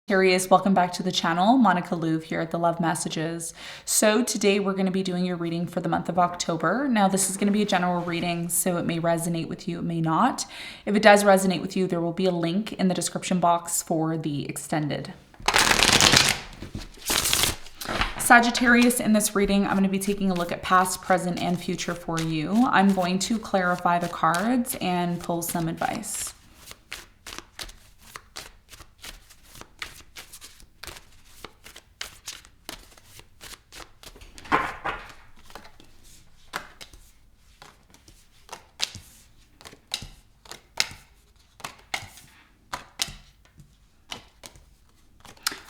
Sagittarius, welcome back to the channel. Monica Louv here at the Love Messages. So today we're going to be doing your reading for the month of October. Now this is going to be a general reading, so it may resonate with you, it may not. If it does resonate with you, there will be a link in the description box for the extended. Sagittarius, in this reading, I'm going to be taking a look at past, present, and future for you. I'm going to clarify the cards and pull some advice.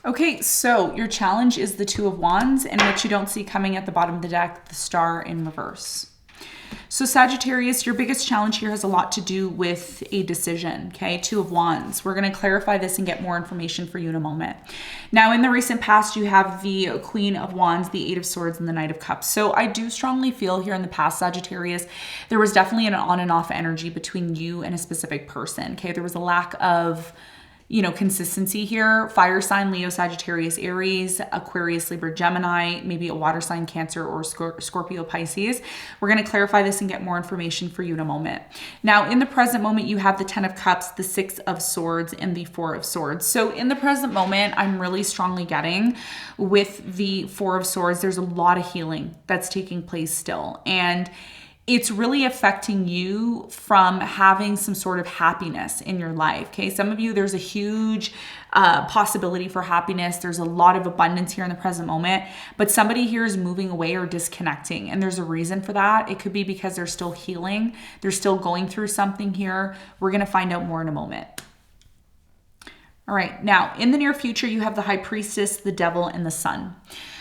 Okay, so your challenge is the Two of Wands, and what you don't see coming at the bottom of the deck, the Star in reverse. So Sagittarius, your biggest challenge here has a lot to do with a decision, okay? Two of Wands. We're going to clarify this and get more information for you in a moment. Now, in the recent past, you have the Queen of Wands, the Eight of Swords, and the Knight of Cups. So I do strongly feel here in the past, Sagittarius, there was definitely an on and off energy between you and a specific person, okay? There was a lack of consistency here. Fire sign, Leo, Sagittarius, Aries, Aquarius, Libra, Gemini, maybe a water sign, Cancer, or Scorpio, Pisces. We're going to clarify this and get more information for you in a moment. Now, in the present moment, you have the 10 of Cups, the 6 of Swords, and the 4 of Swords. So in the present moment, I'm really strongly getting with the 4 of Swords, there's a lot of healing that's taking place still. And it's really affecting you from having some sort of happiness in your life, okay? Some of you, there's a huge possibility for happiness. There's a lot of abundance here in the present moment, but somebody here is moving away or disconnecting, and there's a reason for that. It could be because they're still healing. They're still going through something here. We're going to find out more in a moment. All right, now, in the near future, you have the High Priestess, the Devil, and the Sun.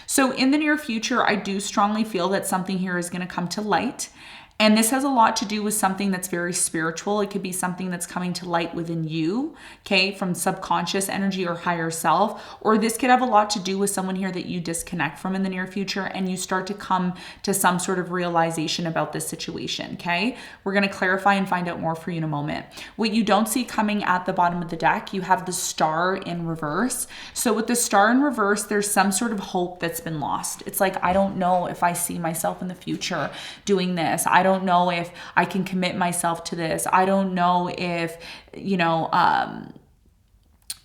So in the near future, I do strongly feel that something here is going to come to light. And this has a lot to do with something that's very spiritual. It could be something that's coming to light within you, okay, from subconscious energy or higher self. Or this could have a lot to do with someone here that you disconnect from in the near future and you start to come to some sort of realization about this situation, okay? We're going to clarify and find out more for you in a moment. What you don't see coming at the bottom of the deck, you have the Star in reverse. So with the Star in reverse, there's some sort of hope that's been lost. It's like, I don't know if I see myself in the future doing this. I don't know if I can commit myself to this. I don't know if,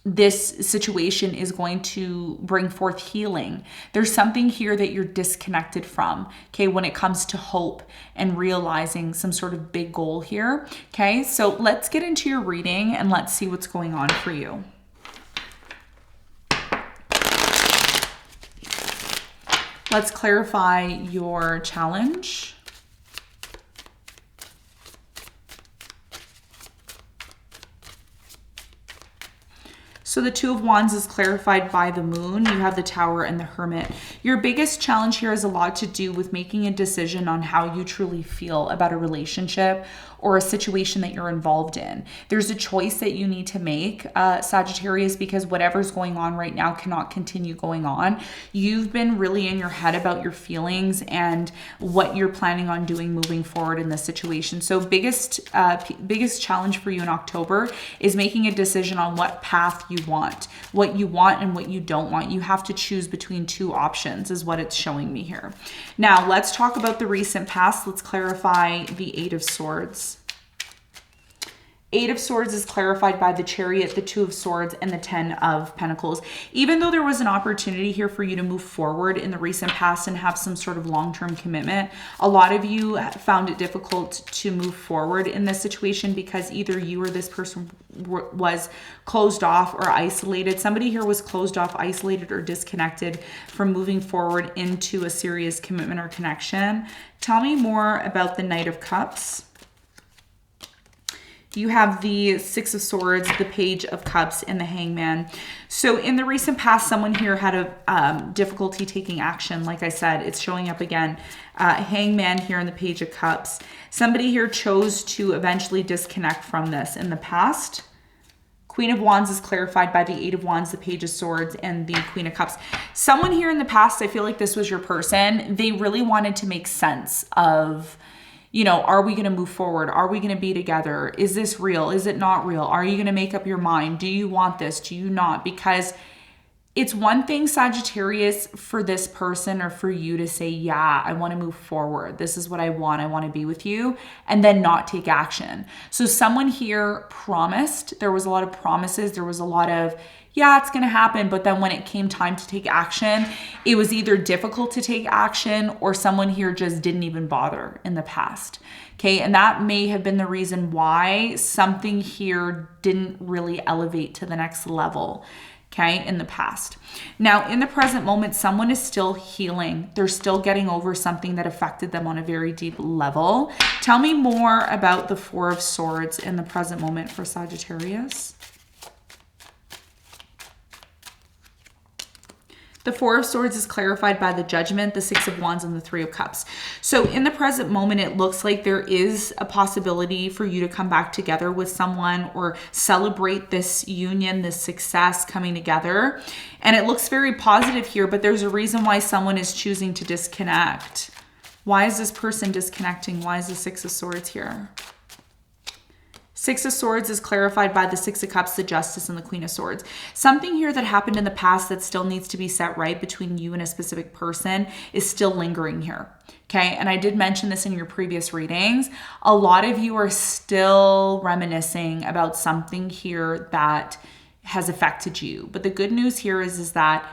this situation is going to bring forth healing. There's something here that you're disconnected from, okay, when it comes to hope and realizing some sort of big goal here, okay? So let's get into your reading and let's see what's going on for you. Let's clarify your challenge. So the Two of Wands is clarified by the Moon. You have the Tower and the Hermit. Your biggest challenge here has a lot to do with making a decision on how you truly feel about a relationship or a situation that you're involved in. There's a choice that you need to make, Sagittarius, because whatever's going on right now cannot continue going on. You've been really in your head about your feelings and what you're planning on doing moving forward in this situation. So biggest challenge for you in October is making a decision on what path you want and what you don't want. You have to choose between two options is what it's showing me here. Now let's talk about the recent past. Let's clarify the Eight of Swords. Eight of Swords is clarified by the Chariot, the Two of Swords, and the 10 of Pentacles. Even though there was an opportunity here for you to move forward in the recent past and have some sort of long-term commitment, a lot of you found it difficult to move forward in this situation because either you or this person was closed off or isolated. Somebody here was closed off, isolated, or disconnected from moving forward into a serious commitment or connection. Tell me more about the Knight of Cups. You have the Six of Swords, the Page of Cups, and the Hangman. So in the recent past, someone here had a difficulty taking action. Like I said, it's showing up again. Hangman here in the Page of Cups. Somebody here chose to eventually disconnect from this in the past. Queen of Wands is clarified by the Eight of Wands, the Page of Swords, and the Queen of Cups. Someone here in the past, I feel like this was your person. They really wanted to make sense of you know, are we going to move forward? Are we going to be together? Is this real? Is it not real? Are you going to make up your mind? Do you want this? Do you not? Because It's one thing, Sagittarius, for this person or for you to say, yeah, I want to move forward. This is what I want. I want to be with you, and then not take action. So someone here promised. There was a lot of promises. There was a lot of, yeah, it's going to happen. But then when it came time to take action, it was either difficult to take action or someone here just didn't even bother in the past. Okay. And that may have been the reason why something here didn't really elevate to the next level. Okay, in the past. Now, in the present moment, someone is still healing. They're still getting over something that affected them on a very deep level. Tell me more about the Four of Swords in the present moment for Sagittarius. The Four of Swords is clarified by the Judgment, the Six of Wands, and the Three of Cups. So in the present moment, it looks like there is a possibility for you to come back together with someone or celebrate this union, this success coming together. And it looks very positive here, but there's a reason why someone is choosing to disconnect. Why is this person disconnecting? Why is the Six of Swords here? Six of Swords is clarified by the Six of Cups, the Justice, and the Queen of Swords. Something here that happened in the past that still needs to be set right between you and a specific person is still lingering here. Okay, and I did mention this in your previous readings. A lot of you are still reminiscing about something here that has affected you. But the good news here is that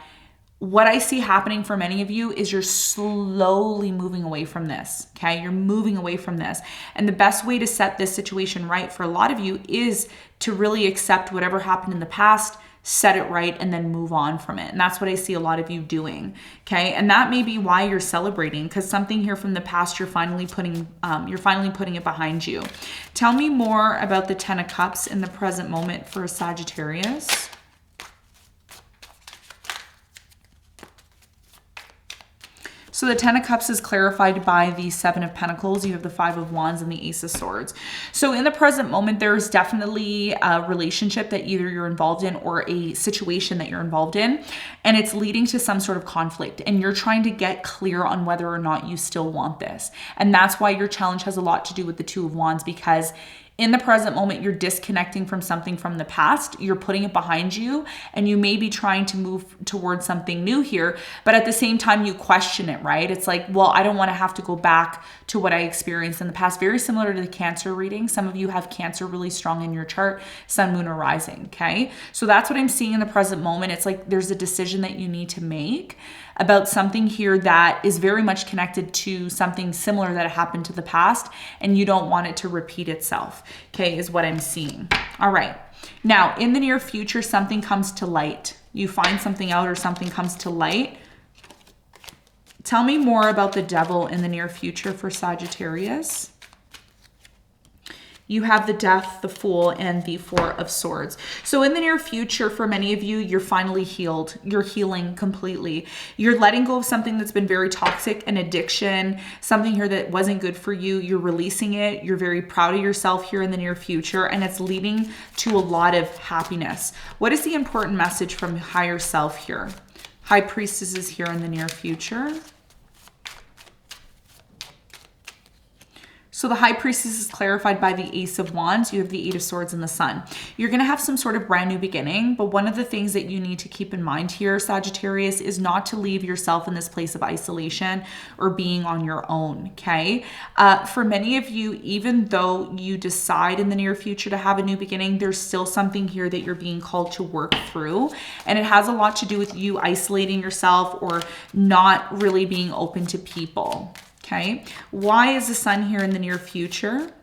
what I see happening for many of you is you're slowly moving away from this, okay? You're moving away from this. And the best way to set this situation right for a lot of you is to really accept whatever happened in the past, set it right, and then move on from it. And that's what I see a lot of you doing, okay? And that may be why you're celebrating, because something here from the past, you're finally putting it behind you. Tell me more about the Ten of Cups in the present moment for a Sagittarius. So the Ten of Cups is clarified by the Seven of Pentacles. You have the Five of Wands and the Ace of Swords. So in the present moment, there's definitely a relationship that either you're involved in or a situation that you're involved in, and it's leading to some sort of conflict, and you're trying to get clear on whether or not you still want this. And that's why your challenge has a lot to do with the Two of Wands, because in the present moment, you're disconnecting from something from the past, you're putting it behind you, and you may be trying to move towards something new here, but at the same time, you question it, right? It's like, well, I don't want to have to go back to what I experienced in the past. Very similar to the Cancer reading. Some of you have Cancer really strong in your chart, Sun, Moon, or Rising, okay? So that's what I'm seeing in the present moment. It's like there's a decision that you need to make about something here that is very much connected to something similar that happened to the past, and you don't want it to repeat itself, okay, is what I'm seeing. All right. Now, in the near future, something comes to light. You find something out or something comes to light. Tell me more about the Devil in the near future for Sagittarius. You have the Death, the Fool, and the Four of Swords. So in the near future, for many of you, you're finally healed. You're healing completely. You're letting go of something that's been very toxic, an addiction, something here that wasn't good for you. You're releasing it. You're very proud of yourself here in the near future, and it's leading to a lot of happiness. What is the important message from higher self here? High Priestess is here in the near future. So the High Priestess is clarified by the Ace of Wands. You have the Eight of Swords and the Sun. You're going to have some sort of brand new beginning, but one of the things that you need to keep in mind here, Sagittarius, is not to leave yourself in this place of isolation or being on your own, okay? For many of you, even though you decide in the near future to have a new beginning, there's still something here that you're being called to work through, and it has a lot to do with you isolating yourself or not really being open to people. Okay, why is the Sun here in the near future?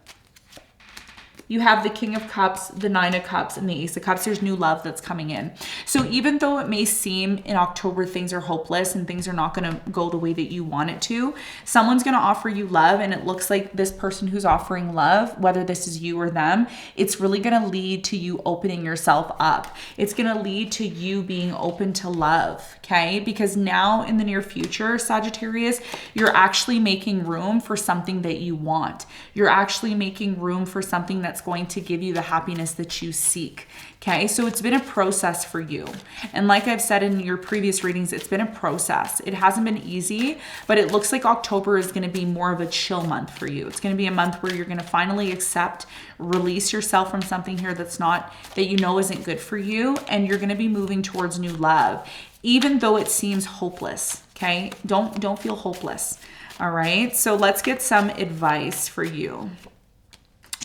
You have the King of Cups, the Nine of Cups, and the Ace of Cups. There's new love that's coming in. So even though it may seem in October things are hopeless and things are not going to go the way that you want it to, someone's going to offer you love, and it looks like this person who's offering love, whether this is you or them, it's really going to lead to you opening yourself up. It's going to lead to you being open to love, okay? Because now in the near future, Sagittarius, you're actually making room for something that you want. You're actually making room for something that that's going to give you the happiness that you seek. Okay, so it's been a process for you. And like I've said in your previous readings, it's been a process. It hasn't been easy, but it looks like October is going to be more of a chill month for you. It's going to be a month where you're going to finally accept, release yourself from something here that you know isn't good for you, and you're going to be moving towards new love, even though it seems hopeless. Okay, don't feel hopeless. All right, so let's get some advice for you.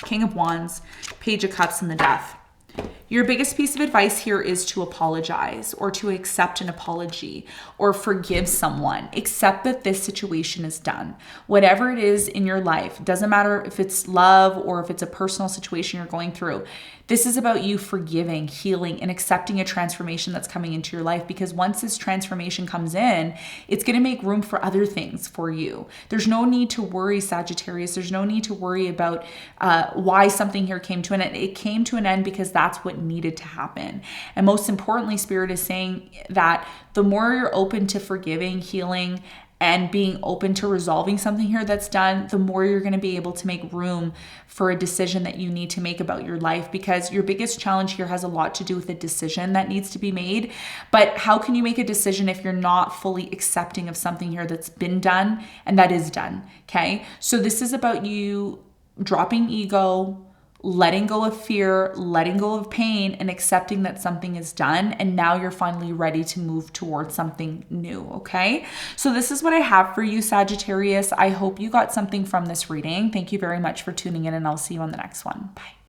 King of Wands, Page of Cups, and the Death. Your biggest piece of advice here is to apologize, or to accept an apology, or forgive someone. Accept that this situation is done. Whatever it is in your life, doesn't matter if it's love or if it's a personal situation you're going through. This is about you forgiving, healing, and accepting a transformation that's coming into your life, because once this transformation comes in, it's going to make room for other things for you. There's no need to worry, Sagittarius. There's no need to worry about why something here came to an end. It came to an end because that's what needed to happen. And most importantly, Spirit is saying that the more you're open to forgiving, healing, and being open to resolving something here that's done, the more you're going to be able to make room for a decision that you need to make about your life, because your biggest challenge here has a lot to do with a decision that needs to be made. But how can you make a decision if you're not fully accepting of something here that's been done and that is done? Okay, so this is about you dropping ego, letting go of fear, letting go of pain, and accepting that something is done. And now you're finally ready to move towards something new. Okay, so this is what I have for you, Sagittarius. I hope you got something from this reading. Thank you very much for tuning in, and I'll see you on the next one. Bye.